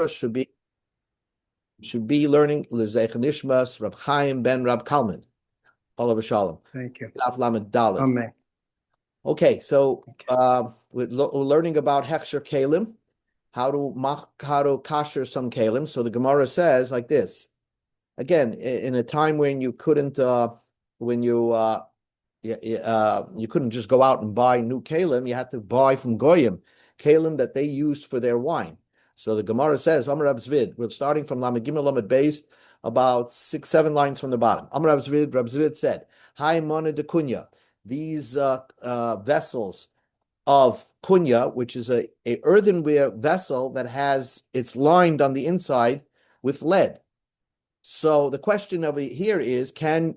should be learning L'Zeich Nishmas Rab Chaim ben Rab Kalman. Olav Shalom. Thank you. Daf Lamed Dalet. Amen. Okay, so we're learning about Hechsher Kalim, how to kasher some Kalim. So the Gemara says like this. Again, in a time when you couldn't, you couldn't just go out and buy new kalim. You had to buy from goyim kalim that they used for their wine. So the Gemara says, Amar Rab Zvid. We're starting from Lamed Gimel Lamed Beis, about 6-7 lines from the bottom. Amar Rab Zvid. Rab Zvid said, "Hai Mona de Kunya." These vessels of kunya, which is a earthenware vessel that it's lined on the inside with lead. So the question over here is, is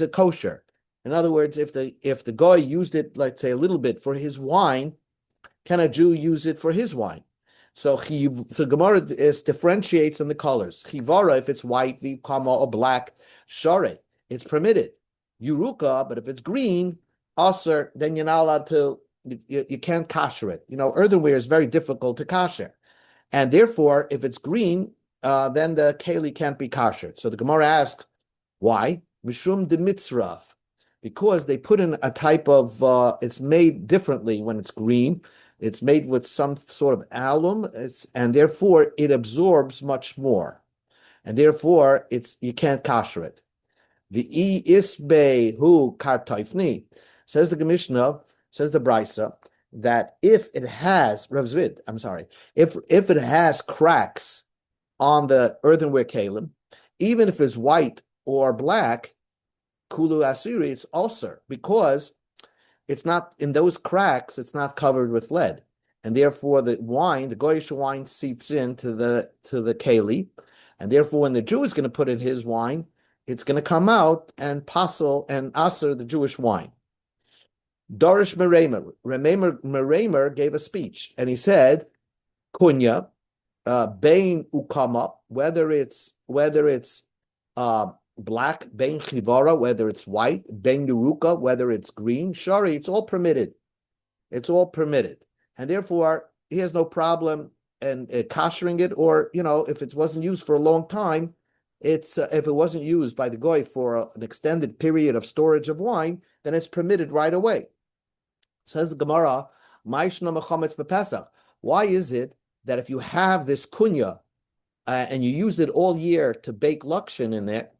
it kosher? In other words, if the guy used it, let's say a little bit for his wine, can a Jew use it for his wine? So Gemara differentiates in the colors. Chivara, if it's white, vikama, or black, share, it's permitted. Yuruka, but if it's green, aser, then you're not allowed to. You can't kasher it. Earthenware is very difficult to kasher, and therefore, if it's green, then the keli can't be kashered. So the Gemara asks, why? Mishum de mitzraf, because they put in a type of, it's made differently when it's green. It's made with some sort of alum, and therefore it absorbs much more, and therefore you can't kasher it. The isbe hu kartoifni, says the Mishnah, says the Brisa, that if it has if it has cracks on the earthenware kalim, even if it's white or black, kulu asiri, it's ulcer, because it's not in those cracks, it's not covered with lead, and therefore the goyish wine seeps into the keli, and therefore when the Jew is going to put in his wine, it's going to come out and pasel and aser the Jewish wine. Dorish Meremer gave a speech, and he said, kunya, Bain ukama, whether it's black, Bain chivara, whether it's white, Bain yuruka, whether it's green, shari, it's all permitted. It's all permitted, and therefore he has no problem in kashering it. Or if it wasn't used for a long time, if it wasn't used by the goy for an extended period of storage of wine, then it's permitted right away. Says the Gemara, Ma'ishna mechametz b'Pesach. Why is it that if you have this kunya and you used it all year to bake lakshin in there,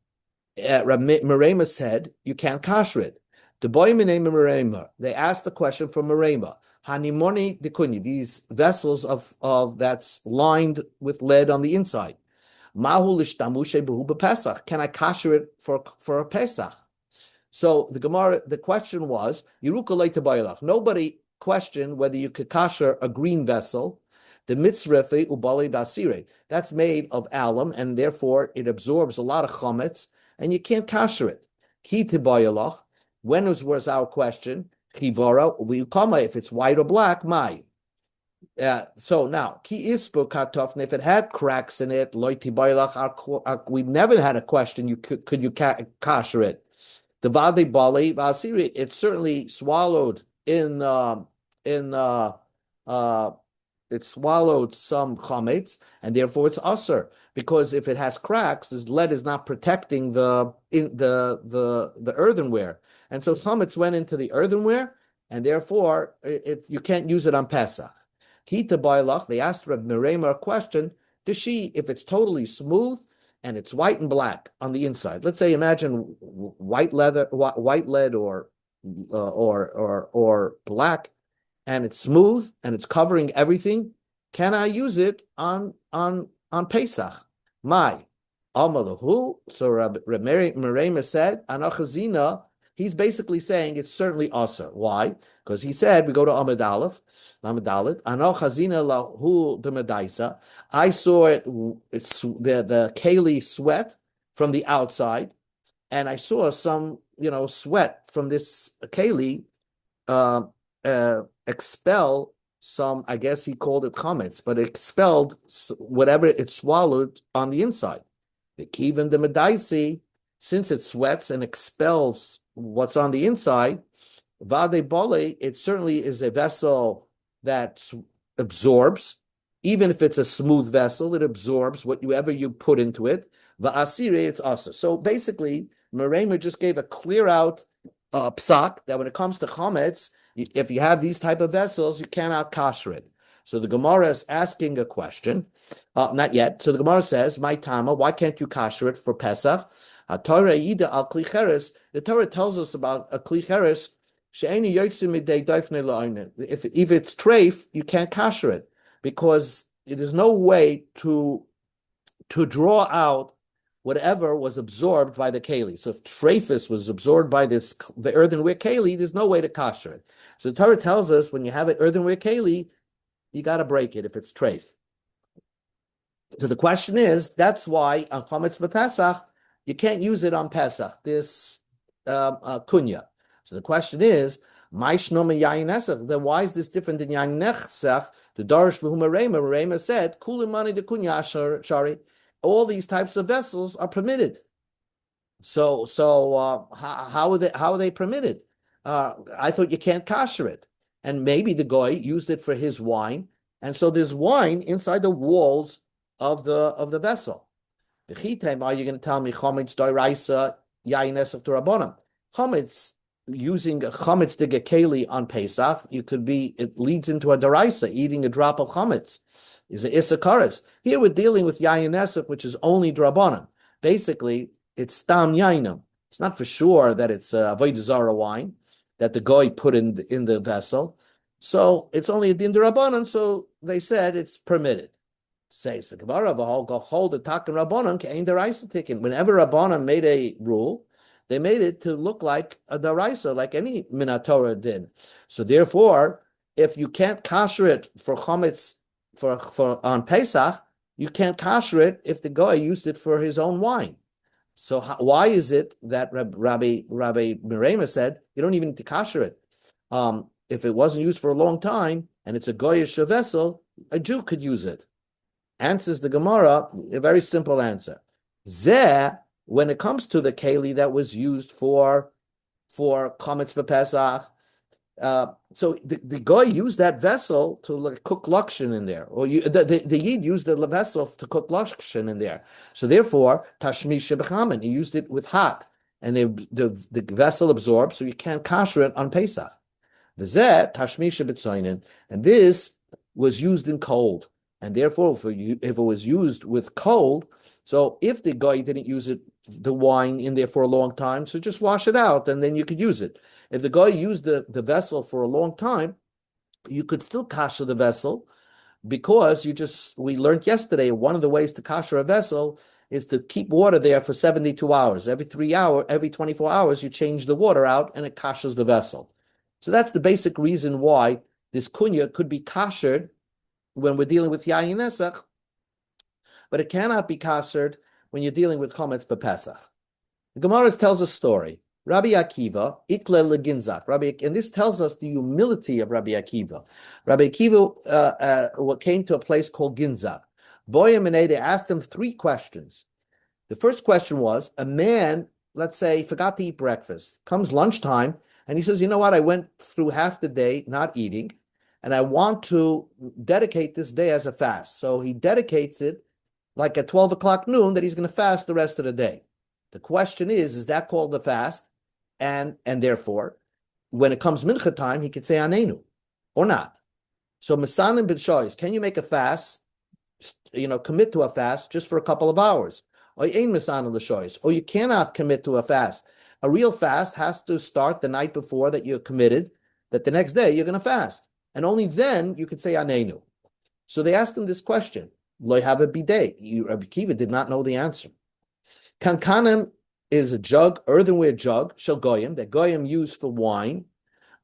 Merema said you can't kasher it. The boy minei Merema, they asked the question from Merema, Hanimoni de kunya, these vessels of that's lined with lead on the inside. Mahu lishtamushe behu b'Pesach. Can I kasher it for a Pesach? So the Gemara, the question was, Yeruka leita bayalach. Nobody questioned whether you could kasher a green vessel. The mitzrefe ubali basire, that's made of alum, and therefore it absorbs a lot of chametz, and you can't kasher it. Ki tibayalach. When was our question? Chivara ukama, if it's white or black, mai. So now, ki ispo kartofne, if it had cracks in it, loy tibayalach, we never had a question. Could you kasher it? The vade bali basire, it certainly swallowed it swallowed some chametz, and therefore it's usher, because if it has cracks, this lead is not protecting the earthenware, and so chametz went into the earthenware, and therefore you can't use it on Pesach. Kita bailach, they asked Reb Merema a question: if it's totally smooth and it's white and black on the inside, let's say imagine white lead or black, and it's smooth and it's covering everything, can I use it on Pesach? My Amalahu. So Reb Merema said, Anachazina, he's basically saying it's certainly usher. Why? Because he said, we go to Amud Aleph, Anachazina lahu demadaisa. I saw it's the keli sweat from the outside, and I saw some sweat from this keli expel some, I guess he called it chametz, but it expelled whatever it swallowed on the inside. The kivan de medaisi, since it sweats and expels what's on the inside, vade bole, it certainly is a vessel that absorbs, Even if it's a smooth vessel, it absorbs whatever you put into it. Va'asire, it's also. So basically, Meremer just gave a clear out psak that when it comes to chametz, if you have these type of vessels, you cannot kasher it. So the Gemara is asking a question, not yet. So the Gemara says, "My tama, why can't you kasher it for Pesach?" Torah ida al kli cheres. The Torah tells us about a kli cheres. If it's treif, you can't kasher it because there's no way to draw out whatever was absorbed by the keli. So if treifus was absorbed by the earthenware keli, there's no way to kasher it. So the Torah tells us when you have an earthenware keli, you got to break it if it's treif. So the question is, that's why on chametz b'Pesach, you can't use it on Pesach, this kunya. So the question is, then why is this different than yayin nesach? The Darish Merema said, "Kulimani de kunya shari." All these types of vessels are permitted. So how are they permitted? I thought you can't kasher it, and maybe the goy used it for his wine, and so there's wine inside the walls of the vessel. Are you going to tell me chametz doiraisa yayin nesach d'Rabbanan? Chametz, using a chametz to get keli on Pesach, it leads into a daraisa, eating a drop of chametz is an isakaris. Here we're dealing with yayin nesach, which is only drabanan. Basically, it's stam yainam. It's not for sure that it's avodah Zarah wine that the goy put in the vessel. So it's only a din drabanan, so they said it's permitted. Says the Gemara, go hold the takan rabbanan kein daraisa tikin. Whenever rabbanan made a rule, they made it to look like a daraisa, like any minatora did. So therefore, if you can't kasher it for chametz for on Pesach, you can't kasher it if the guy used it for his own wine. So why is it that Rabbi Merema said you don't even need to kasher it? If it wasn't used for a long time and it's a goyish vessel, a Jew could use it. Answers the Gemara, a very simple answer. Zeh, when it comes to the keli that was used for chametz b'Pesach, so the guy used that vessel to cook lakshin in there, or the yid used the vessel to cook lakshin in there. So therefore, tashmish b'chamen, he used it with hot, and the vessel absorbed, so you can't kasher it on Pesach. V'zeh tashmish b'tzoinin, and this was used in cold. And therefore, if it was used with cold, so if the guy didn't use the wine in there for a long time, so just wash it out and then you could use it. If the guy used the vessel for a long time, you could still kasher the vessel because we learned yesterday, one of the ways to kasher a vessel is to keep water there for 72 hours. Every 24 hours, you change the water out and it kashers the vessel. So that's the basic reason why this kunya could be kashered when we're dealing with yayin nesach, but it cannot be kashered when you're dealing with chametz b'Pesach. The Gemara tells a story. Rabbi Akiva, ikle leginzak. And this tells us the humility of Rabbi Akiva. Rabbi Akiva came to a place called Ginzak. Boyam and they asked him 3 questions. The first question was, a man, let's say, forgot to eat breakfast, comes lunchtime, and he says, you know what, I went through half the day not eating, and I want to dedicate this day as a fast. So he dedicates it like at 12 o'clock noon that he's going to fast the rest of the day. The question is that called a fast? And therefore, when it comes mincha time, he could say anenu or not. So misanim b'shois, can you make a fast, commit to a fast just for a couple of hours? Or ein misanim l'shois, or you cannot commit to a fast. A real fast has to start the night before that you're committed, that the next day you're going to fast. And only then you could say anenu. So they asked him this question. Lo have a bidet. Rabbi Akiva did not know the answer. Kankanim is a jug, earthenware jug, shel goyim, that goyim use for wine.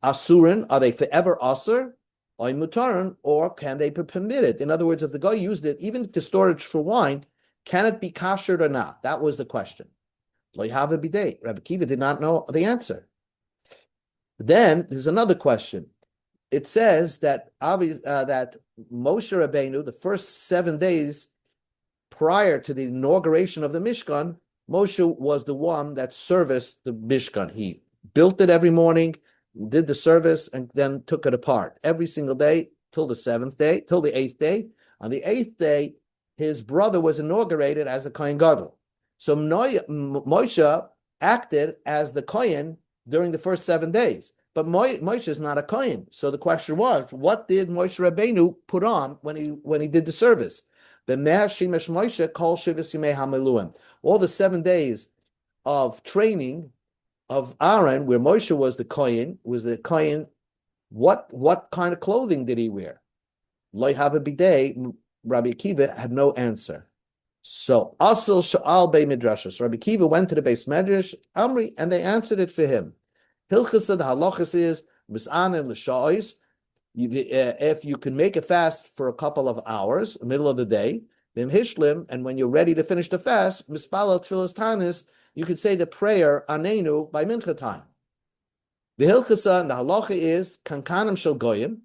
Asurin, are they forever asur? Or mutarin, or can they be permitted? In other words, if the guy used it, even to storage for wine, can it be kashered or not? That was the question. Lo have a bidet. Rabbi Akiva did not know the answer. Then there's another question. It says that that Moshe Rabbeinu, the first 7 days prior to the inauguration of the Mishkan, Moshe was the one that serviced the Mishkan. He built it every morning, did the service, and then took it apart every single day till the 7th day, till the 8th day. On the 8th day, his brother was inaugurated as the Kohen Gadol. So Moshe acted as the Kohen during the first 7 days. But Moshe is not a Kohen. So the question was, what did Moshe Rabbeinu put on when he did the service? All the 7 days of training of Aaron, where Moshe was the Kohen, what kind of clothing did he wear? Lo have a bidet. Rabbi Akiva had no answer. So Asel Sha'al Bei Midrash. So Rabbi Akiva went to the base Medrash, Amri, and they answered it for him. Hilchasa, the halachas is Mis'anin l'sha'os. If you can make a fast for a couple of hours, middle of the day, then hishlim, and when you're ready to finish the fast, mispalel tfilas tanis, you could say the prayer anenu by mincha time. The hilchasa and the halacha is kankanim shel goyim,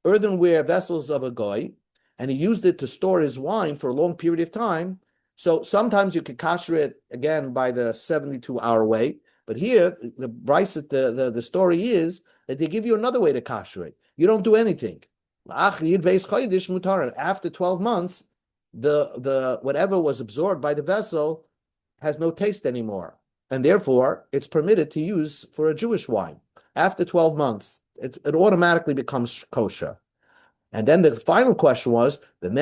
earthenware vessels of a goy, and he used it to store his wine for a long period of time. So sometimes you could kasher it again by the 72-hour way, but here the story is that they give you another way to kasher it. You don't do anything. After 12 months, the whatever was absorbed by the vessel has no taste anymore, and therefore it's permitted to use for a Jewish wine. After 12 months, it automatically becomes kosher. And then the final question was, what did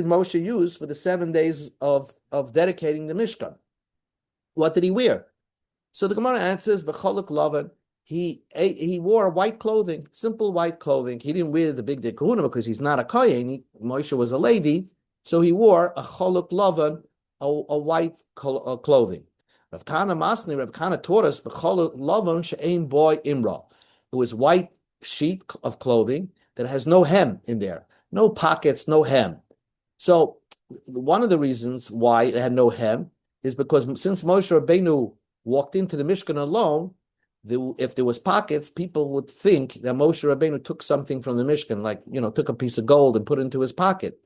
Moshe use for the 7 days of dedicating the Mishkan? What did he wear? So the Gemara answers, B'cholok Lavan, he wore white clothing, simple white clothing. He didn't wear the big Dei Kahuna because he's not a Kohen. Moshe was a Levi, so he wore a Cholok Lavan, a white clothing. Rav Kana taught us, B'cholok Lavan she'ein boy imra. It was white sheet of clothing that has no hem in there, no pockets, no hem. So one of the reasons why it had no hem is because since Moshe Rabbeinu walked into the Mishkan alone, if there was pockets, people would think that Moshe Rabbeinu took something from the Mishkan, like, took a piece of gold and put it into his pocket.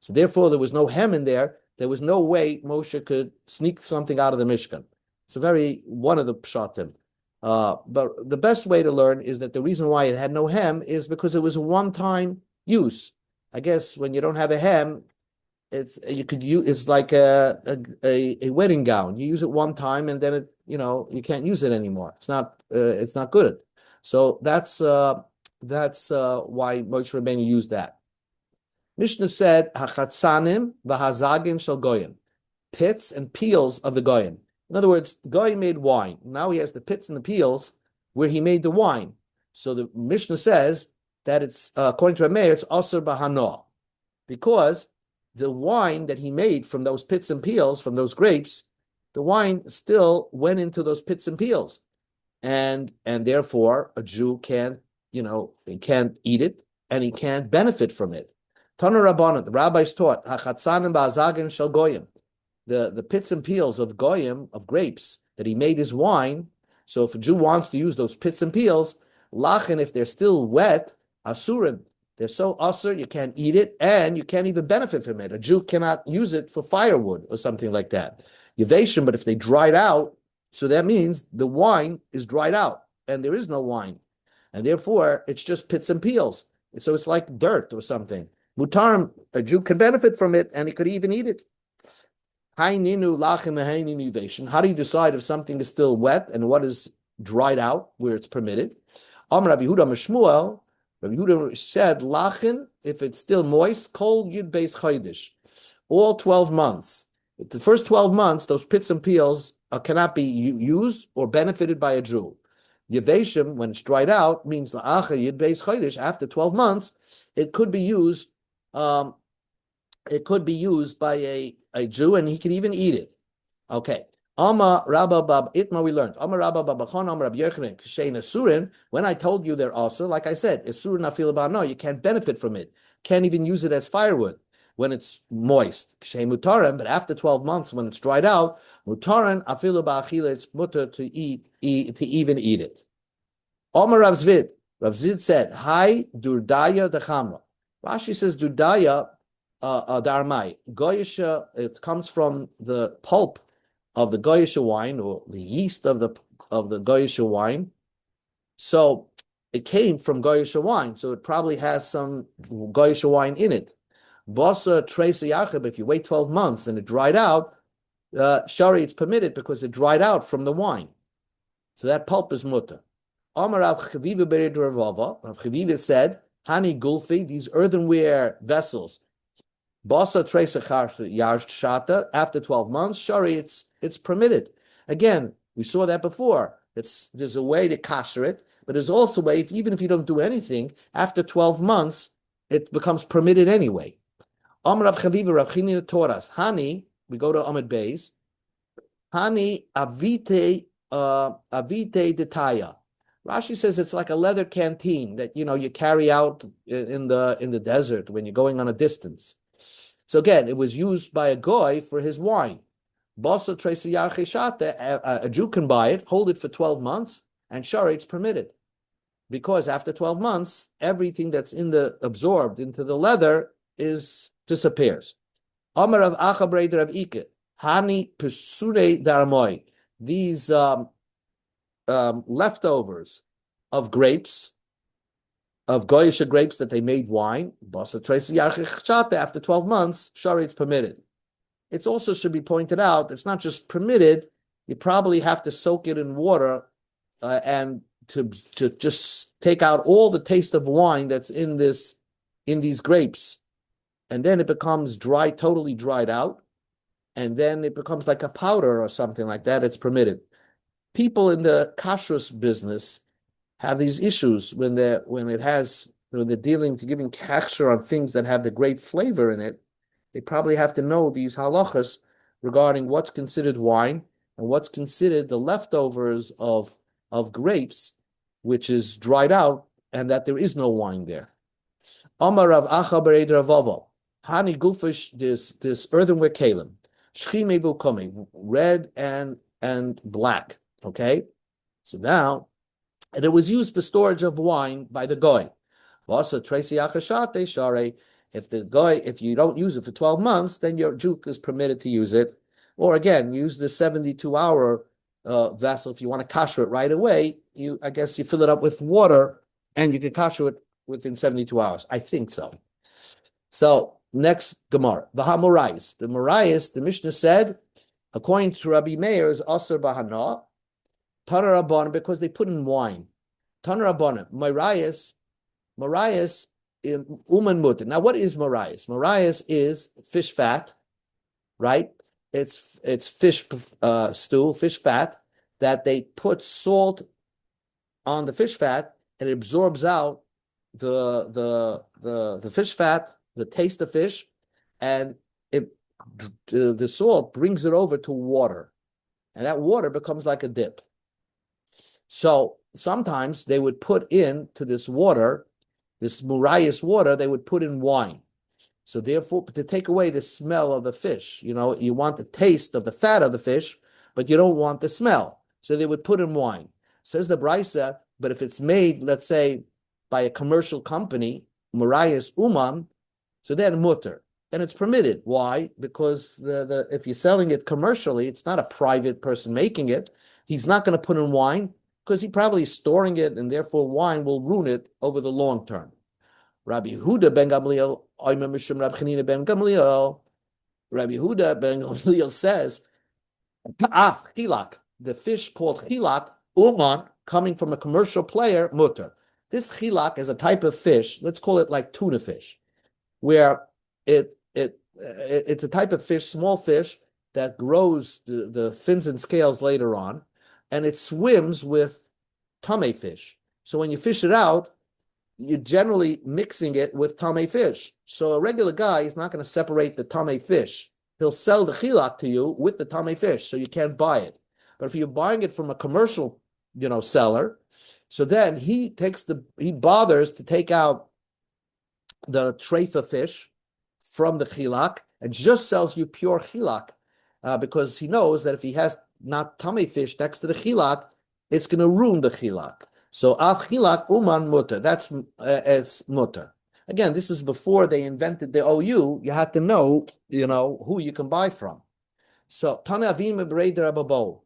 So therefore, there was no hem in there. There was no way Moshe could sneak something out of the Mishkan. It's one of the pshatim. But the best way to learn is that the reason why it had no hem is because it was a one-time use. I guess when you don't have a hem, it's like a wedding gown. You use it one time and then you can't use it anymore. It's not good. So that's why Moshe Rabbeinu used that. Mishnah said hachatzanim v'hazagim shel goyim, pits and peels of the goyim. In other words, the guy made wine. Now he has the pits and the peels where he made the wine. So the Mishnah says that it's, according to Rameir, it's Asur Bahanoah, because the wine that he made from those pits and peels, from those grapes, the wine still went into those pits and peels. And therefore, a Jew can't eat it, and he can't benefit from it. Tana Rabbanah, the rabbis taught, Hachatzanim ba'azagim shel goyim. The pits and peels of goyim, of grapes, that he made his wine. So if a Jew wants to use those pits and peels, lachen, if they're still wet, asurim, they're so asur, you can't eat it, and you can't even benefit from it. A Jew cannot use it for firewood or something like that. Yeveshim, but if they dried out, so that means the wine is dried out, and there is no wine. And therefore, it's just pits and peels. So it's like dirt or something. Mutarim, a Jew can benefit from it, and he could even eat it. How do you decide if something is still wet and what is dried out where it's permitted? Rabbi Yehuda said, Lachin, if it's still moist, kol yud beis chaydish, all 12 months. The first 12 months, those pits and peels cannot be used or benefited by a Jew. Yeveshim, when it's dried out, means la'acha yud beis chaydish, after 12 months, it could be used. It could be used by a Jew, and he could even eat it. Okay. Ama Rabba Bab Itma, we learned. Ama Rabba Babachon, Ama Rabbi Yochanan, Kshein Asurin. When I told you they're also, like I said, Asurin Afil Ba'no, you can't benefit from it. Can't even use it as firewood when it's moist. Kshein Mutarim, but after 12 months, when it's dried out, Mutarim Afil Ba'achila, it's mutter to even eat it. Ama Rav Zvid. Rav Zvid said, Hi Durdaya Dechamra. Rashi says Durdaya. Darmai Goyisha, it comes from the pulp of the Goyisha wine, or the yeast of the Goyisha wine. So it came from goyish wine, so it probably has some goyish wine in it. Bosa trace yarcheh, but if you wait 12 months and it dried out, shari, it's permitted because it dried out from the wine. So that pulp is mutter. Amar Rav Chaviva bered Ravava. Rav Chaviva said, Hani gulfi, these earthenware vessels, Basa trace shata, after 12 months, shari, it's permitted. Again, we saw that before. There's a way to kasher it, but there's also a way, even if you don't do anything, after 12 months, it becomes permitted anyway. Amar Rav Chaviva, Rav Chinina taught us, Hani, we go to Amid Beis, Hani avite detaya. Rashi says it's like a leather canteen that you carry out in the desert when you're going on a distance. So again, it was used by a goy for his wine. A Jew can buy it, hold it for 12 months, and shari, it's permitted. Because after 12 months, everything that's absorbed into the leather disappears. Amar of Achabreder of Ike, Hani Pesure Darmoy. These leftovers of grapes, of goyish grapes that they made wine, after 12 months, shari, it's permitted. It also should be pointed out, it's not just permitted, you probably have to soak it in water and to just take out all the taste of wine that's in these grapes. And then it becomes dry, totally dried out. And then it becomes like a powder or something like that. It's permitted. People in the kashrus business have these issues when they're dealing to giving kasher on things that have the grape flavor in it. They probably have to know these halachas regarding what's considered wine and what's considered the leftovers of grapes, which is dried out, and that there is no wine there. Amar Rav Acha Bered Ravava, Hani Gufish, this earthenware kalim, Shchimevu Kumi, red and black. Okay, so now, and it was used for storage of wine by the goy. Also, Tracy Achashate Share. If you don't use it for 12 months, then your juk is permitted to use it. Or again, use the 72-hour vessel. If you want to kasher it right away, I guess you fill it up with water and you can kasher it within 72 hours. I think so. So next Gemara, the Hamorais. The Morais, the Mishnah said, according to Rabbi Meir, is Aser Bahana, Tanar Rabbanan, because they put in wine. Tanar Rabbanan, Morais, Uman Mutter. Now, what is Morais? Morais is fish fat, right? It's fish stew, fish fat, that they put salt on the fish fat and it absorbs out the fish fat, the taste of fish, and the salt brings it over to water, and that water becomes like a dip. So sometimes they would put into this water, this murayas water, they would put in wine. So therefore, to take away the smell of the fish, you want the taste of the fat of the fish, but you don't want the smell. So they would put in wine. Says the Brisa, but if it's made, let's say, by a commercial company, murayas uman, so then mutter. Then it's permitted. Why? Because if you're selling it commercially, it's not a private person making it. He's not going to put in wine because he probably is storing it, and therefore wine will ruin it over the long term. Rabbi Yehuda ben Gamliel, Rabbi Chanina ben Gamliel, Rabbi Yehuda ben Gamliel says, chilak, the fish called chilak, uman, coming from a commercial player, mutter. This chilak is a type of fish, let's call it like tuna fish, where it's a type of fish, small fish, that grows the fins and scales later on, and it swims with tame fish. So when you fish it out, you're generally mixing it with tame fish. So a regular guy is not going to separate the tame fish. He'll sell the chilak to you with the tame fish, so you can't buy it. But if you're buying it from a commercial, seller, so then he bothers to take out the treifa fish from the chilak and just sells you pure chilak, because he knows that if he has not tame fish next to the chilak, it's going to ruin the chilak. So af chilak uman mutter. That's it's mutter. Again, this is before they invented the OU. You had to know, who you can buy from. So Tana Avima Breider Ababo.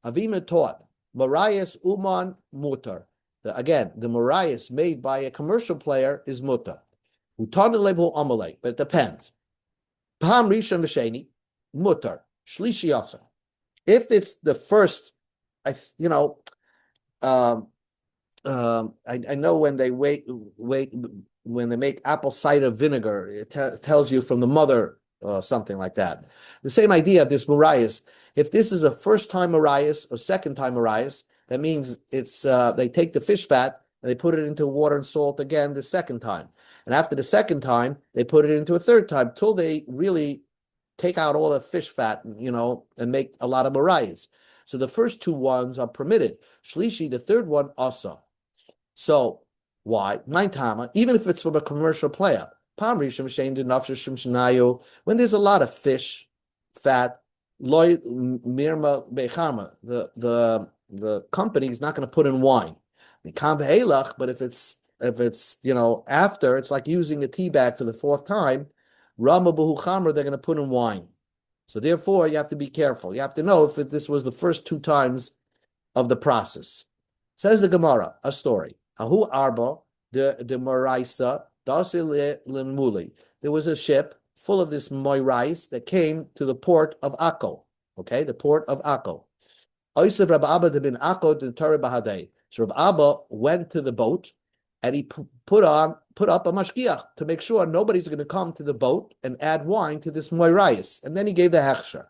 Avima taught Marias uman mutter. Again, the Marias made by a commercial player is muta. But it depends. Pam Rishon V'Sheni, mutar. Shlishi Yasa. If it's the first, um, I know when they wait when they make apple cider vinegar, it tells you from the mother or something like that. The same idea of this Marias. If this is a first time Marias or second time Marias, that means it's they take the fish fat and they put it into water and salt again the second time. And after the second time, they put it into a third time till they really take out all the fish fat, and make a lot of Marias. So the first two ones are permitted. Shlishi, the third one, also. So why? Nine tama, even if it's from a commercial player. When there's a lot of fish, fat, loy mirma bechama, the company is not going to put in wine. But if it's after, it's like using a tea bag for the fourth time, Rama Buhu Chamra, they're going to put in wine. So therefore, you have to be careful. You have to know if this was the first two times of the process. Says the Gemara, a story. Ahu Arba, the Maraisa, Muli. There was a ship full of this moirais that came to the port of Akko. Okay, the port of Akko. Oisav Rabbi Abba bin Akko the Torah Bahadei. So Rabbi Abba went to the boat and he put up a mashgiach to make sure nobody's going to come to the boat and add wine to this moirais. And then he gave the hechsher.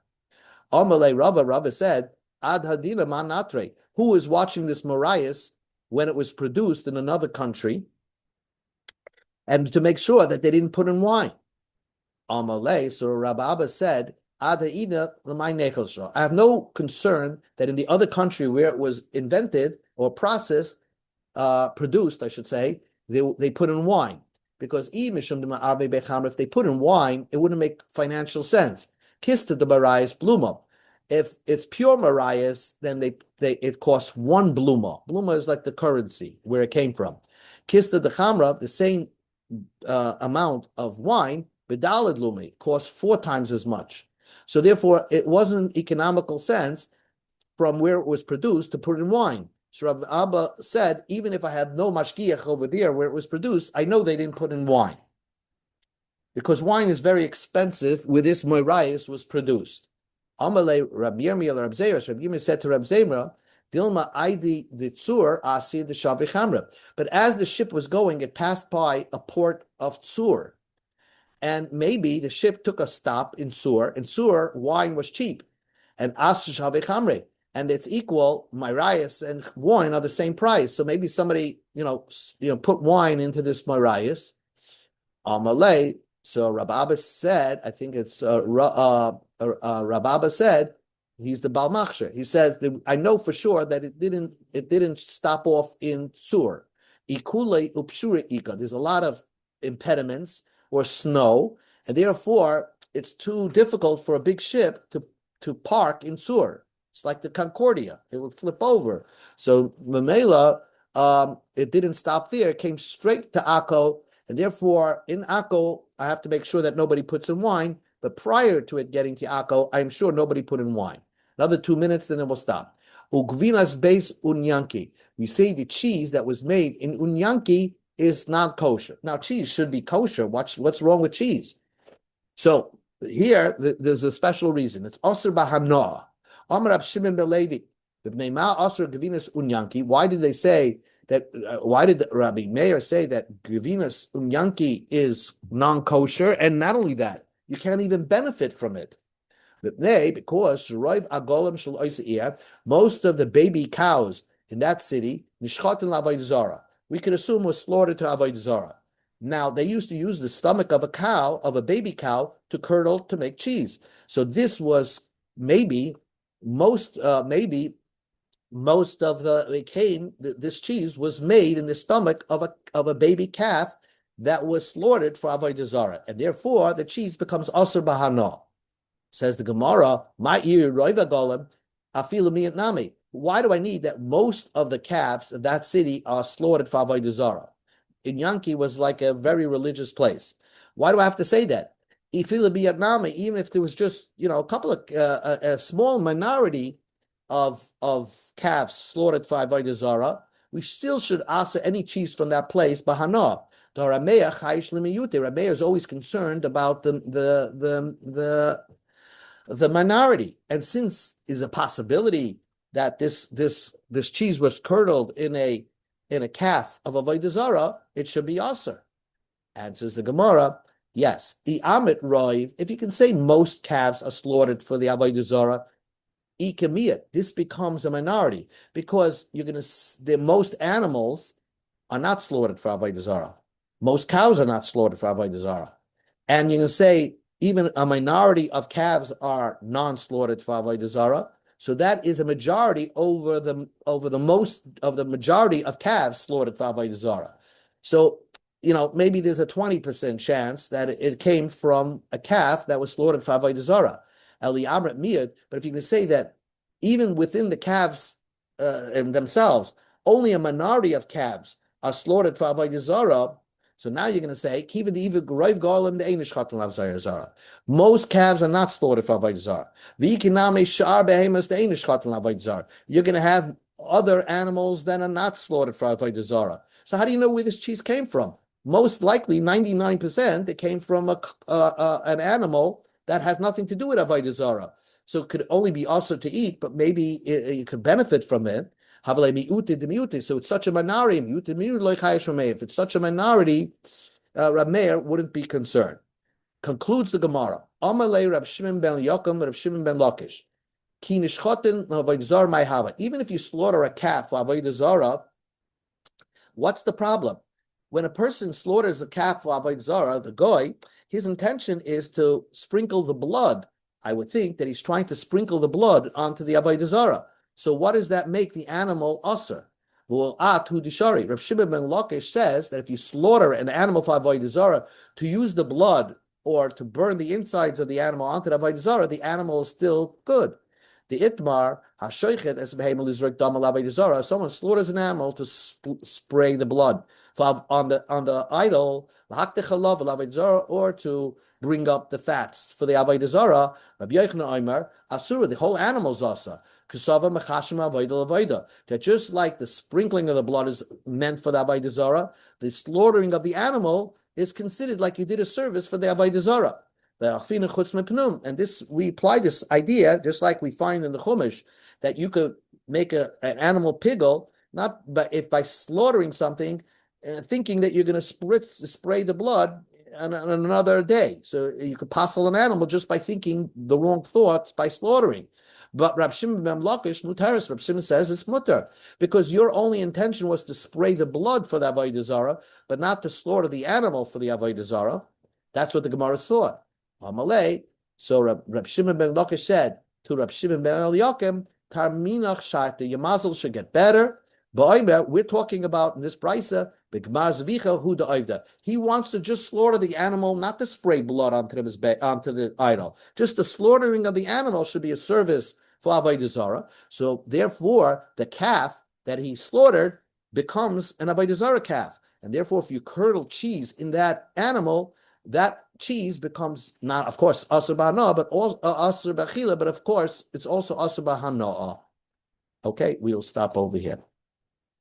Amalei Rava said, Ad hadina man natre. Who is watching this moirais when it was produced in another country, and to make sure that they didn't put in wine? Amalei, so Rabbi Abba said, I have no concern that in the other country where it was invented or processed, produced, I should say, they put in wine. Because if they put in wine, it wouldn't make financial sense. Kista the Marias Bluma. If it's pure Marias, then it costs one Bluma. Bluma is like the currency where it came from. Kista the Chamra, the same amount of wine, Bedalad Lumi, costs 4 times as much. So therefore, it wasn't economical sense from where it was produced to put in wine. So Rabbi Abba said, even if I have no mashgiach over there where it was produced, I know they didn't put in wine. Because wine is very expensive where this moirais was produced. Amalei Rabbi Yirmiyah Rabbi Zera, Rabbi Yirmiyah said to Rabbi Zera, Dilma Aidi the Tzur Asi the Shavri Chamra. But as the ship was going, it passed by a port of Tzur. And maybe the ship took a stop in Tzur. In Tzur, wine was cheap. And As Shavri Chamre. And it's equal, Marias and wine are the same price. So maybe somebody, put wine into this Marias. Amalei. So Rabbi Abba said, I think it's Rabbi Abba said, he's the Baal Machsher. He says, I know for sure that it didn't stop off in Tzur. Ikule upshura ika. There's a lot of impediments or snow, and therefore it's too difficult for a big ship to park in Tzur. It's like the Concordia. It would flip over. So Mamela, it didn't stop there. It came straight to Akko. And therefore, in Akko, I have to make sure that nobody puts in wine. But prior to it getting to Akko, I'm sure nobody put in wine. Another 2 minutes, then we'll stop. Ugvinas base unyanki. We say the cheese that was made in unyanki is not kosher. Now, cheese should be kosher. What's wrong with cheese? So here, there's a special reason. It's Osir Bahanoah. Amar Shimon Belevi. Why did they say that? Why did Rabbi Meir say that Gavinas Unyanki is non-kosher? And not only that, you can't even benefit from it. Because most of the baby cows in that city, we could assume was slaughtered to Avodah Zarah. Now, they used to use the stomach of a baby cow, to curdle to make cheese. So this was most of this cheese was made in the stomach of a baby calf that was slaughtered for Avodah Zarah, and therefore the cheese becomes Asur Bahana. Says the Gemara, why do I need that most of the calves of that city are slaughtered for Avodah Zarah? Inyanki was like a very religious place. Why do I have to say that? Even if there was just a couple of a small minority of calves slaughtered for Avodah Zarah, we still should ask any cheese from that place, bahana. The Rameya chayish lemiyute. Rameya is always concerned about the minority, and since is a possibility that this cheese was curdled in a calf of avodah zarah, it should be aser. Answers the Gemara, yes. I'amit roiv. If you can say most calves are slaughtered for the avodah zarah, this becomes a minority because the most animals are not slaughtered for avodah zarah. Most cows are not slaughtered for avodah zarah, and you can say even a minority of calves are non-slaughtered for avodah zarah. So that is a majority over the most of the majority of calves slaughtered for avodah zarah. So maybe there's a 20% chance that it came from a calf that was slaughtered for avodah zarah. But if you can say that even within the calves themselves, only a minority of calves are slaughtered for avodah zarah, so now you're going to say, most calves are not slaughtered for avodah zarah. You're going to have other animals that are not slaughtered for avodah zarah. So how do you know where this cheese came from? Most likely, 99%, it came from an animal that has nothing to do with avodah zarah. So it could only be also to eat, but maybe you could benefit from it. So it's such a minority. If it's such a minority, Rameir wouldn't be concerned. Concludes the Gemara. Amalei Rab Shimon ben Yochim, Rab Shimon ben Lakish. Ki nishchotin avodah zarah may have. Even if you slaughter a calf for avodah zarah, what's the problem? When a person slaughters a calf for avodah zarah, the goy, his intention is to sprinkle the blood. I would think that he's trying to sprinkle the blood onto the avodah zarah. So what does that make the animal aser? Rab Shimon ben Lakish says that if you slaughter an animal for avodah zarah to use the blood or to burn the insides of the animal onto the avodah zarah, the animal is still good. The itmar hashoichet es behemel izrak dam al avodah zarah. Someone slaughters an animal to spray the blood on the idol, or to bring up the fats for the avodah zarah. Rabbi Yochanan Omer asura, the whole animal's asa. That just like the sprinkling of the blood is meant for the avodah zarah, the slaughtering of the animal is considered like you did a service for the avodah zarah. And this, we apply this idea just like we find in the Chumash that you could make an animal pigel, not by slaughtering something, thinking that you're going to spray the blood on another day. So you could passel an animal just by thinking the wrong thoughts by slaughtering. But Rab Shimon ben Lakish, Mutaris, Rab Shimon says it's mutar, because your only intention was to spray the blood for the avodah zarah, but not to slaughter the animal for the avodah zarah. That's what the Gemara thought. Amalei. So Rab Shimon ben Lakish said to Rab Shimon ben Eliakim, Tarminach shaita, your mazel should get better. But we're talking about in this brisa, he wants to just slaughter the animal, not to spray blood onto the idol. Just the slaughtering of the animal should be a service for avodah zarah. So therefore, the calf that he slaughtered becomes an avodah zarah calf, and therefore, if you curdle cheese in that animal, that cheese becomes not, of course, asur b'hana, but also asur b'achila, but of course, it's also asur b'hana'ah. Okay, we will stop over here.